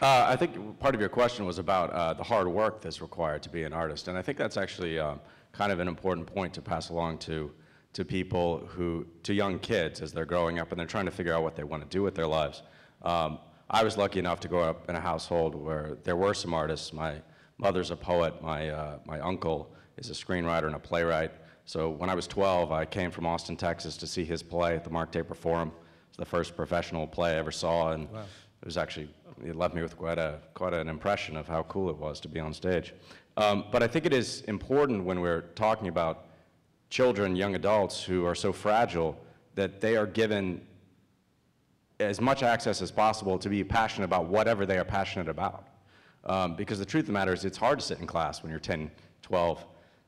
I think part of your question was about the hard work that's required to be an artist, and I think that's actually kind of an important point to pass along to people to young kids as they're growing up and they're trying to figure out what they want to do with their lives. I was lucky enough to grow up in a household where there were some artists. My mother's a poet, my uncle is a screenwriter and a playwright. So when I was 12, I came from Austin, Texas to see his play at the Mark Taper Forum. It's the first professional play I ever saw, and wow. It left me with quite an impression of how cool it was to be on stage. But I think it is important when we're talking about children, young adults who are so fragile that they are given as much access as possible to be passionate about whatever they are passionate about. Because the truth of the matter is it's hard to sit in class when you're 10, 12,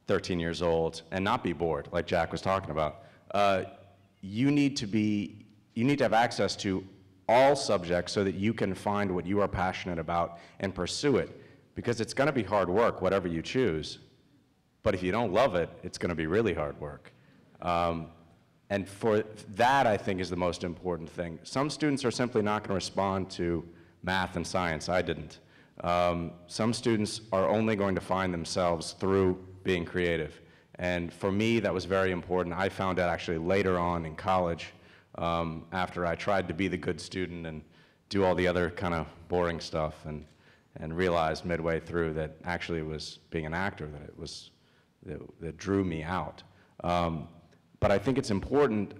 13 years old and not be bored, like Jack was talking about. You need to have access to all subjects so that you can find what you are passionate about and pursue it, because it's going to be hard work, whatever you choose. But if you don't love it, it's going to be really hard work. And for that, I think, is the most important thing. Some students are simply not going to respond to math and science. I didn't. Some students are only going to find themselves through being creative. And for me, that was very important. I found out actually later on in college, after I tried to be the good student and do all the other kind of boring stuff, and realized midway through that actually it was being an actor that drew me out. But I think it's important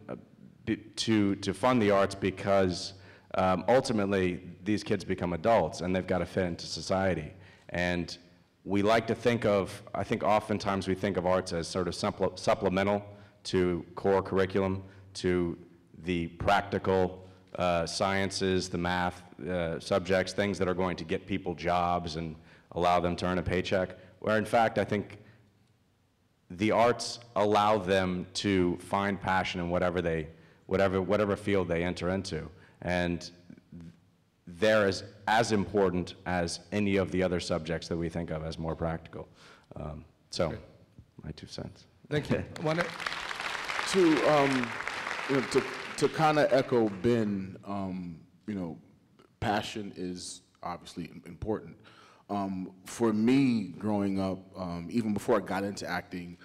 to fund the arts because ultimately these kids become adults and they've got to fit into society. And we like to think of, I think oftentimes we think of arts as sort of supplemental to core curriculum, to the practical sciences, the math subjects, things that are going to get people jobs and allow them to earn a paycheck, where in fact I think the arts allow them to find passion in whatever field they enter into. And they're as important as any of the other subjects that we think of as more practical. So, great. My 2 cents. Thank you. To kind of echo Ben, passion is obviously important. For me, growing up, even before I got into acting,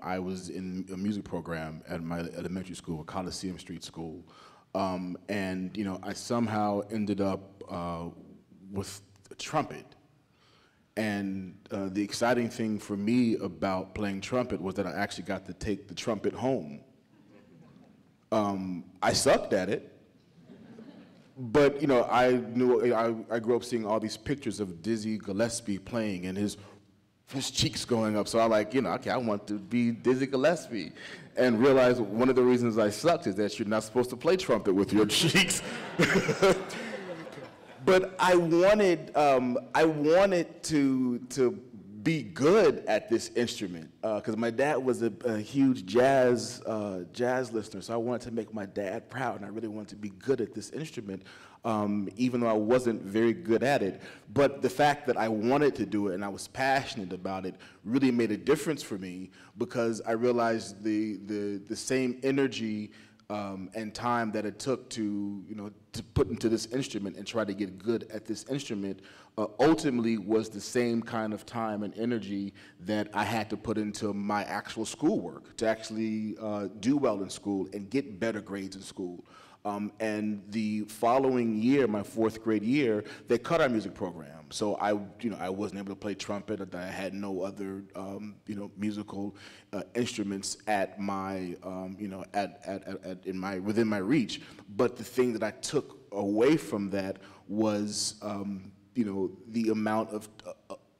I was in a music program at my elementary school, Coliseum Street School. And I somehow ended up with a trumpet. And the exciting thing for me about playing trumpet was that I actually got to take the trumpet home. I sucked at it, but I grew up seeing all these pictures of Dizzy Gillespie playing and his cheeks going up. So I okay, I want to be Dizzy Gillespie, and realized one of the reasons I sucked is that you're not supposed to play trumpet with your cheeks. But I wanted to be good at this instrument because my dad was a huge jazz listener, so I wanted to make my dad proud, and I really wanted to be good at this instrument, even though I wasn't very good at it. But the fact that I wanted to do it and I was passionate about it really made a difference for me, because I realized the same energy and time that it took to put into this instrument and try to get good at this instrument ultimately was the same kind of time and energy that I had to put into my actual schoolwork to actually do well in school and get better grades in school. And the following year, my 4th grade year, they cut our music program. So I wasn't able to play trumpet. I had no other, musical instruments at my, within my reach. But the thing that I took away from that was, the amount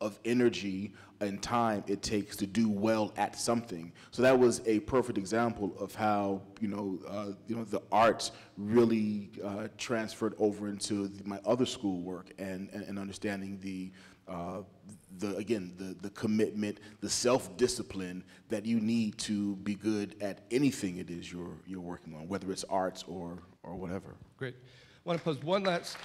of energy and time it takes to do well at something. So that was a perfect example of how the arts really transferred over into my other schoolwork and understanding the commitment, the self-discipline that you need to be good at anything it is you're working on, whether it's arts or whatever. Great. I want to pose one last.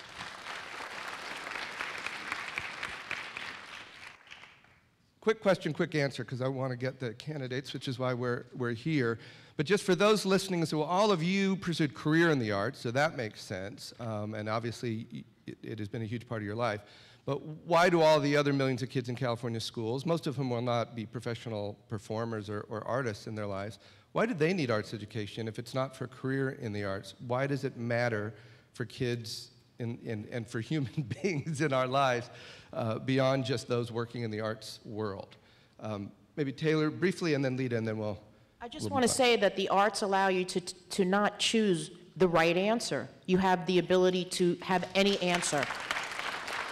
Quick question, quick answer, because I want to get the candidates, which is why we're here. But just for those listening, so all of you pursued career in the arts, so that makes sense. And obviously, it has been a huge part of your life. But why do all the other millions of kids in California schools, most of whom will not be professional performers or artists in their lives, why do they need arts education if it's not for a career in the arts? Why does it matter for kids and for human beings in our lives beyond just those working in the arts world? Maybe Taylor briefly, and then Lita, and then we'll... I just want to say that the arts allow you to not choose the right answer. You have the ability to have any answer.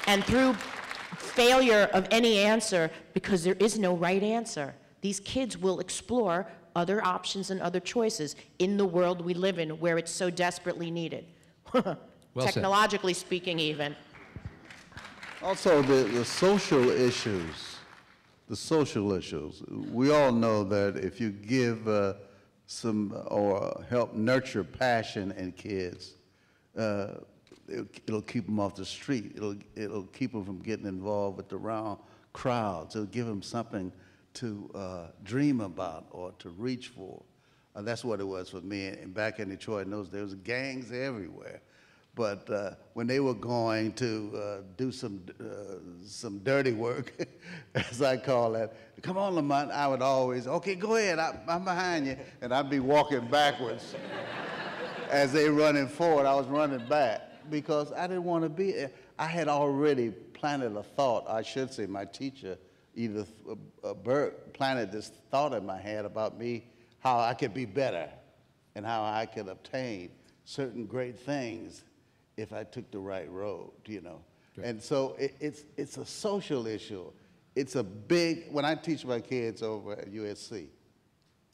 And through failure of any answer, because there is no right answer, these kids will explore other options and other choices in the world we live in where it's so desperately needed. Well Technologically speaking, even. Also, the social issues. The social issues. We all know that if you give or help nurture passion in kids, it'll keep them off the street. It'll keep them from getting involved with the wrong crowds. It'll give them something to dream about or to reach for. That's what it was for me. And back in Detroit, in those days, there was gangs everywhere. But when they were going to do some dirty work, as I call it, come on, Lamont, I would always, okay, go ahead, I'm behind you. And I'd be walking backwards. As they running forward, I was running back because I didn't want to be, I had already planted a thought. I should say my teacher, Edith Burke, planted this thought in my head about me, how I could be better and how I could obtain certain great things if I took the right road, you know. Right. And so it's a social issue. It's a big, when I teach my kids over at USC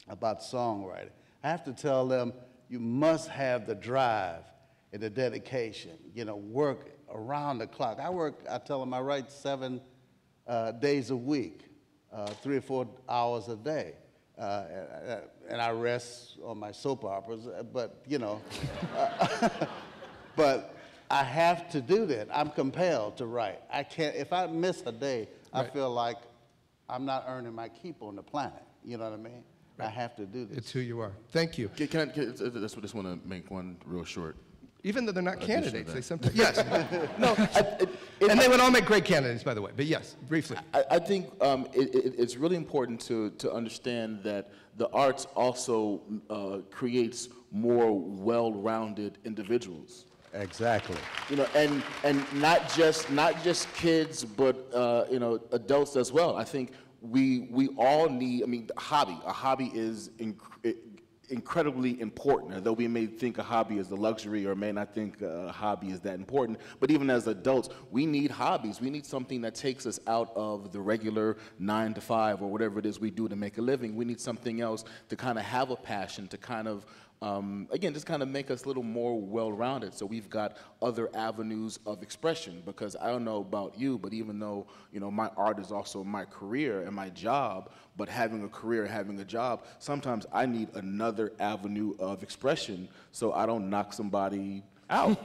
about songwriting, I have to tell them you must have the drive and the dedication, you know, work around the clock. I tell them I write 7 days a week, 3 or 4 hours a day. And I rest on my soap operas, but, you know, but I have to do that. I'm compelled to write. I can't, if I miss a day, I feel like I'm not earning my keep on the planet. You know what I mean? Right. I have to do this. It's who you are. Thank you. I just want to make one real short. Even though they're not candidates, they sometimes, yes. No, and they would all make great candidates, by the way, but yes, briefly. I think it's really important to understand that the arts also creates more well-rounded individuals. Exactly. You know, and not just kids, but you know, adults as well. I think we all need. I mean, a hobby is incredibly important. Although we may think a hobby is a luxury or may not think a hobby is that important, but even as adults, we need hobbies. We need something that takes us out of the regular 9 to 5 or whatever it is we do to make a living. We need something else to kind of have a passion, to kind of again, just kind of make us a little more well-rounded, so we've got other avenues of expression. Because I don't know about you, but even though, you know, my art is also my career and my job, but having a career and having a job, sometimes I need another avenue of expression so I don't knock somebody out.